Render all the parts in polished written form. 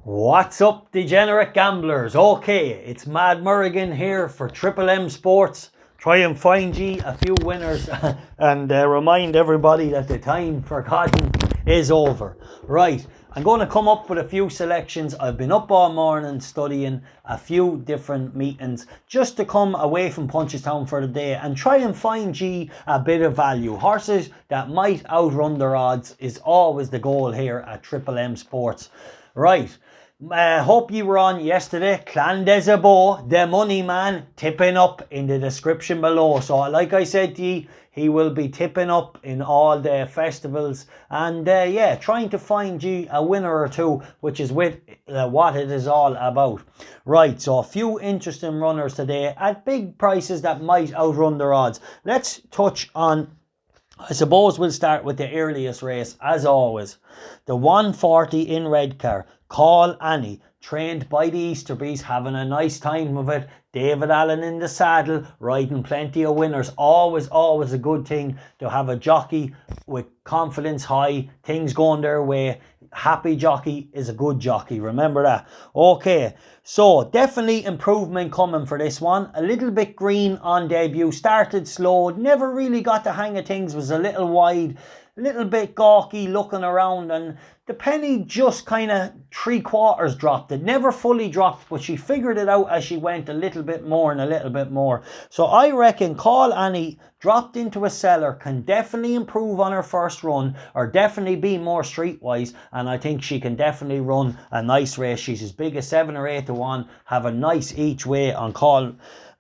What's up, degenerate gamblers? Okay, it's Mad Murrigan here for Triple M Sports. Try and find ye a few winners and remind everybody that the time forgotten is over. Right, I'm going to come up with a few selections. I've been up all morning studying a few different meetings just to come away from Punchestown for the day and try and find ye a bit of value. Horses that might outrun their odds is always the goal here at Triple M Sports. Right. Hope you were on yesterday. Clan des Abo, the money man, tipping up in the description below. So like I said to you, he will be tipping up in all the festivals and yeah, trying to find you a winner or two, which is with what it is all about. Right, so a few interesting runners today at big prices that might outrun their odds. Let's touch on, I suppose we'll start with the earliest race, as always. The 140 in Redcar, Call Annie, trained by the Easterbees, having a nice time of it. David Allen in the saddle, riding plenty of winners. Always a good thing to have a jockey with confidence high, things going their way. Happy jockey is a good jockey, remember that. Okay, so definitely improvement coming for this one. A little bit green on debut, started slow, never really got the hang of things, was a little wide, a little bit gawky looking around, and the penny just kind of 3/4 dropped. It never fully dropped, but she figured it out as she went a little bit more and a little bit more. So I reckon Call Annie dropped into a cellar can definitely improve on her first run, or definitely be more streetwise, and I think she can definitely run a nice race. She's as big as 7 or 8 to 1, have a nice each way on Call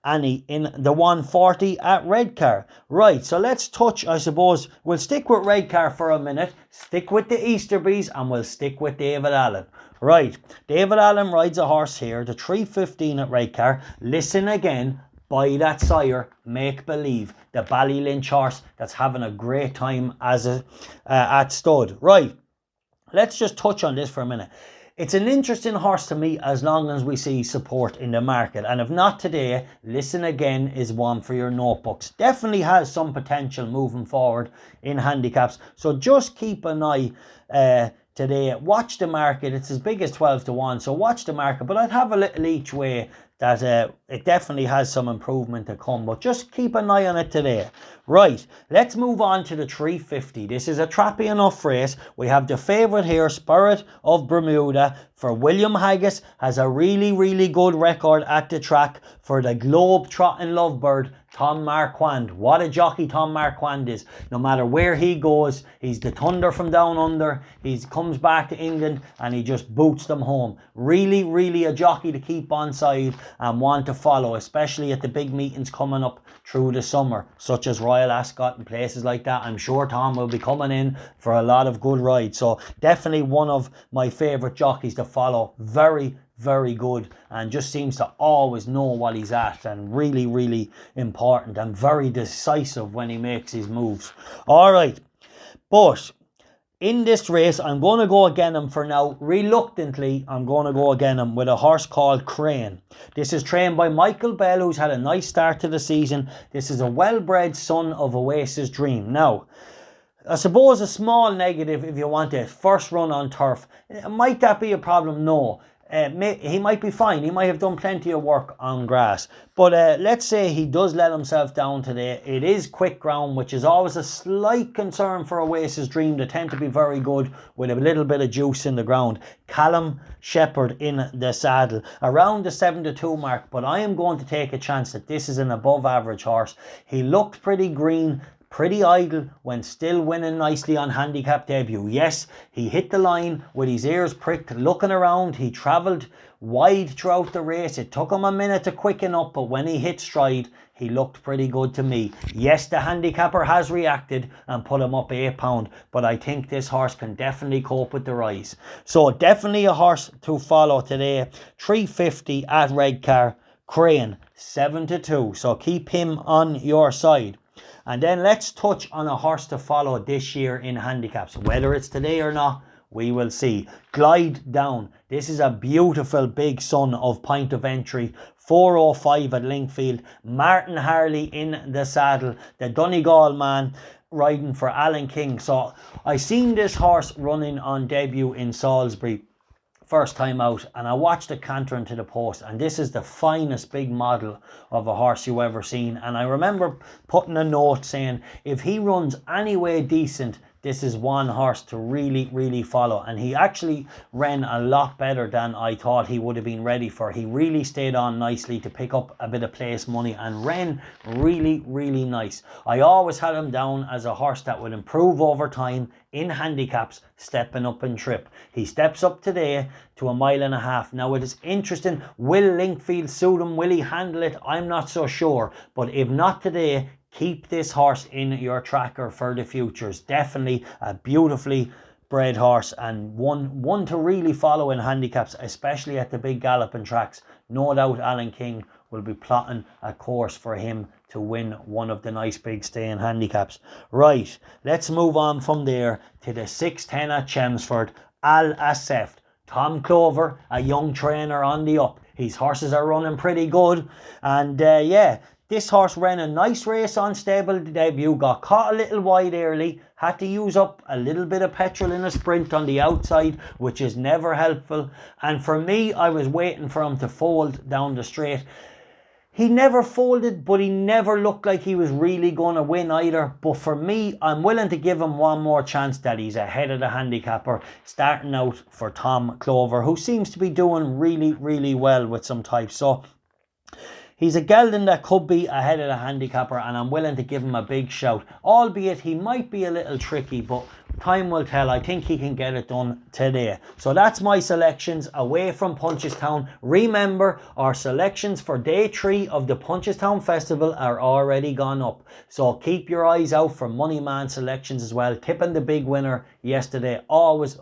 Annie in the 140 at Redcar. Right, so let's touch, I suppose, we'll stick with Redcar for a minute, stick with the Easterbees, and we'll stick with David Allen. Right, David Allen rides a horse here, the 315 at Redcar. Listen again, by that sire, Make Believe, the Ballylynch horse that's having a great time as at stud. Right, let's just touch on this for a minute. It's an interesting horse to me as long as we see support in the market. And if not today, Listen Again is one for your notebooks. Definitely has some potential moving forward in handicaps. So just keep an eye today. Watch the market. It's as big as 12 to 1. So watch the market. But I'd have a little each way that it definitely has some improvement to come. But just keep an eye on it today. Right, let's move on to the 350. This is a trappy enough race. We have the favourite here, Spirit of Bermuda, for William Haggis. Has a really good record at the track for the globe-trotting lovebird, Tom Marquand. What a jockey Tom Marquand is. No matter where he goes, he's the thunder from down under. He comes back to England and he just boots them home. Really a jockey to keep on side and want to follow, especially at the big meetings coming up through the summer, such as Royal Ascot and places like that. I'm sure Tom will be coming in for a lot of good rides. So definitely one of my favourite jockeys to follow. Very good, and just seems to always know what he's at, and really important and very decisive when he makes his moves. Alright, but in this race, I'm going to go again him for now. Reluctantly, I'm going to go again him with a horse called Crane. This is trained by Michael Bell, who's had a nice start to the season. This is a well-bred son of Oasis Dream. Now, I suppose a small negative if you want a first run on turf. Might that be a problem? No. He might be fine. He might have done plenty of work on grass. But let's say he does let himself down today. It is quick ground, which is always a slight concern for Oasis Dream. They tend to be very good with a little bit of juice in the ground. Callum Shepherd in the saddle, around the 7 to 2 mark. But I am going to take a chance that this is an above average horse. He looked pretty green, pretty idle when still winning nicely on handicap debut. Yes, he hit the line with his ears pricked, looking around. He travelled wide throughout the race. It took him a minute to quicken up, but when he hit stride, he looked pretty good to me. Yes, the handicapper has reacted and put him up £8, but I think this horse can definitely cope with the rise. So definitely a horse to follow today. 350 at Redcar. Crane, 7 to 2. So keep him on your side. And then let's touch on a horse to follow this year in handicaps. Whether it's today or not, we will see. Glide Down. This is a beautiful big son of Point of Entry. 4:05 at Lingfield. Martin Harley in the saddle. The Donegal man riding for Alan King. So I seen this horse running on debut in Salisbury. first time out, and I watched it canter into the post, and this is the finest big model of a horse you ever seen. And I remember putting a note saying, if he runs any way decent, this is one horse to really follow. And he actually ran a lot better than I thought he would have been ready for. He really stayed on nicely to pick up a bit of place money and ran really nice. I always had him down as a horse that would improve over time in handicaps, stepping up in trip. He steps up today to 1.5 miles. Now it is interesting, will Lingfield suit him? Will he handle it? I'm not so sure, but if not today, keep this horse in your tracker for the futures. Definitely a beautifully bred horse, and one to really follow in handicaps, especially at the big galloping tracks. No doubt Alan King will be plotting a course for him to win one of the nice big staying handicaps. Right, let's move on from there to the 6:10 at Chelmsford. Al Asef, Tom Clover, a young trainer on the up. His horses are running pretty good, and yeah, this horse ran a nice race on stable debut, got caught a little wide early, had to use up a little bit of petrol in a sprint on the outside, which is never helpful. And for me, I was waiting for him to fold down the straight. He never folded, but he never looked like he was really going to win either. But for me, I'm willing to give him one more chance that he's ahead of the handicapper, starting out for Tom Clover, who seems to be doing really well with some types. So he's a gelding that could be ahead of the handicapper, and I'm willing to give him a big shout. Albeit he might be a little tricky, but time will tell. I think he can get it done today. So that's my selections away from Punchestown. Remember, our selections for day 3 of the Punchestown Festival are already gone up. So keep your eyes out for Moneyman selections as well. Tipping the big winner yesterday. Always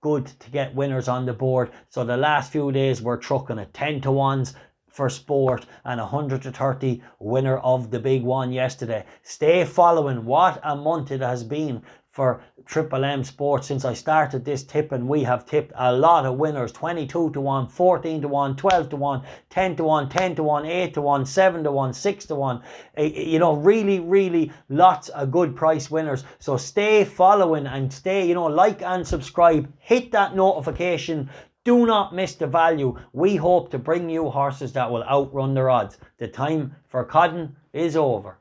good to get winners on the board. So the last few days we're trucking at 10-to-1s. For sport, and 100-to-30 winner of the big one yesterday. Stay following. What a month it has been for Triple M Sports since I started this tipping. We have tipped a lot of winners: 22-to-1, 14-to-1, 12-to-1, 10-to-1, 10-to-1, 8-to-1, 7-to-1, 6-to-1. You know, really lots of good price winners. So stay following and stay, you know, like and subscribe. Hit that notification. Do not miss the value. We hope to bring you horses that will outrun their odds. The time for codding is over.